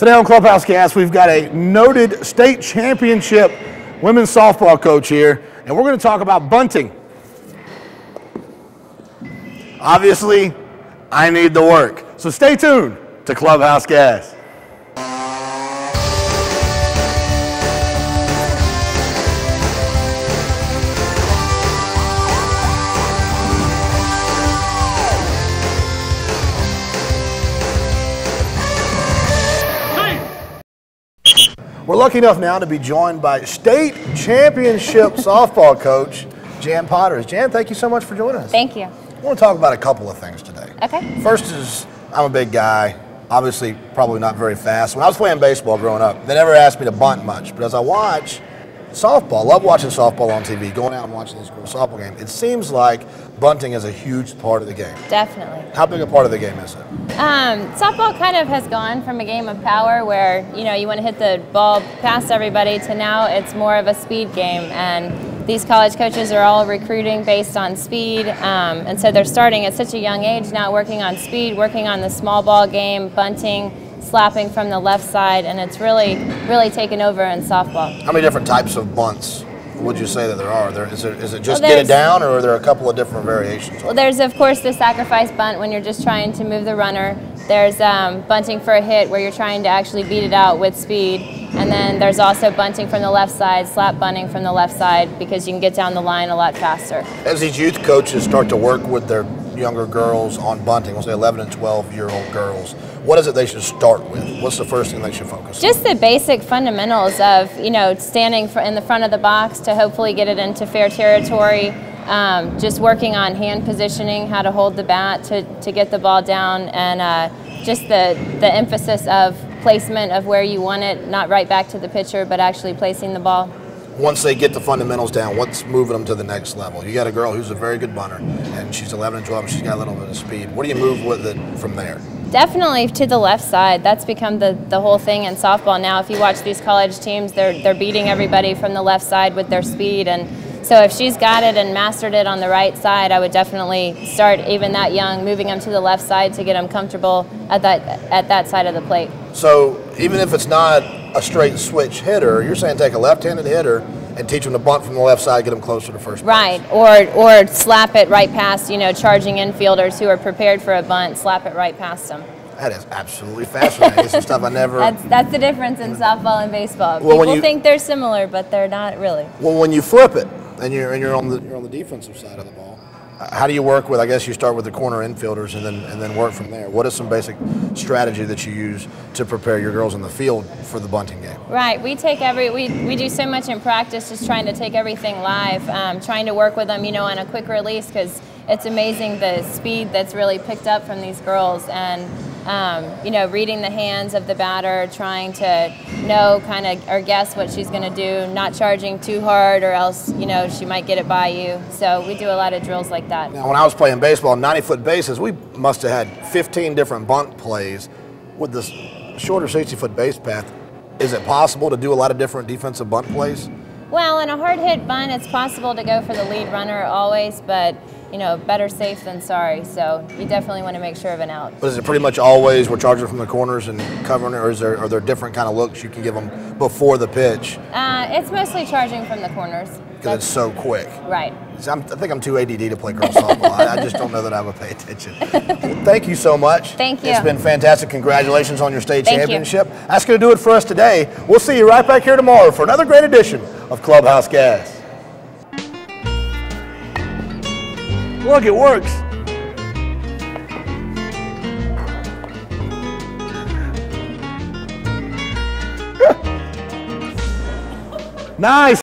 Today on Clubhouse Cast, we've got a noted state championship women's softball coach here, and we're going to talk about bunting. Obviously, I need the work, so stay tuned to Clubhouse Cast. We're lucky enough now to be joined by state championship softball coach, Jan Poderez. Jan, thank you so much for joining us. Thank you. I want to talk about a couple of things today. Okay. First is, I'm a big guy, obviously probably not very fast. When I was playing baseball growing up, they never asked me to bunt much, but as I watch softball, love watching softball on TV, going out and watching these girls' softball games, it seems like bunting is a huge part of the game. Definitely. How big a part of the game is it? Softball kind of has gone from a game of power where, you want to hit the ball past everybody to now it's more of a speed game, and these college coaches are all recruiting based on speed, and so they're starting at such a young age now working on speed, working on the small ball game, bunting, slapping from the left side, and it's really taken over in softball. How many different types of bunts would you say that there are? Is it just get it down, or are there a couple of different variations? Well, there's of course the sacrifice bunt when you're just trying to move the runner. There's bunting for a hit where you're trying to actually beat it out with speed. And then there's also bunting from the left side, slap bunting from the left side, because you can get down the line a lot faster. As these youth coaches start to work with their younger girls on bunting, we'll say 11 and 12-year-old girls, what is it they should start with? What's the first thing they should focus on? Just the basic fundamentals of, standing in the front of the box to hopefully get it into fair territory, just working on hand positioning, how to hold the bat to get the ball down, and just the emphasis of placement of where you want it, not right back to the pitcher, but actually placing the ball. Once they get the fundamentals down, what's moving them to the next level? You got a girl who's a very good bunter, and she's 11 and 12, and she's got a little bit of speed. What do you move with it from there? Definitely to the left side. That's become the whole thing in softball now. If you watch these college teams, they're beating everybody from the left side with their speed, and so if she's got it and mastered it on the right side, I would definitely start even that young, moving them to the left side to get them comfortable at that side of the plate. So even if it's not a straight switch hitter, you're saying take a left-handed hitter and teach them to bunt from the left side, get them closer to first base. Right, or slap it right past, charging infielders who are prepared for a bunt, slap it right past them. That is absolutely fascinating. Some stuff I never... That's the difference in softball and baseball. Well, people think they're similar, but they're not really. Well, when you flip it and you're on the defensive side of the ball, how do you work with? I guess you start with the corner infielders and then work from there. What is some basic strategy that you use to prepare your girls in the field for the bunting game? Right. We do so much in practice, just trying to take everything live, trying to work with them, on a quick release, because it's amazing the speed that's really picked up from these girls, and reading the hands of the batter, trying to know or guess what she's going to do, not charging too hard or else, she might get it by you. So we do a lot of drills like that. Now, when I was playing baseball, 90-foot bases, we must have had 15 different bunt plays. With this shorter 60-foot base path, is it possible to do a lot of different defensive bunt plays? Well, in a hard hit bunt, it's possible to go for the lead runner always, but better safe than sorry. So you definitely want to make sure of an out. But is it pretty much always we're charging from the corners and covering it, or are there different kind of looks you can give them before the pitch? It's mostly charging from the corners. Because it's so quick. Right. I think I'm too ADD to play girls softball. I just don't know that I would pay attention. Well, thank you so much. Thank you. It's been fantastic. Congratulations on your state Thank championship. You. That's going to do it for us today. We'll see you right back here tomorrow for another great edition of Clubhouse Gas. Look, it works. Nice.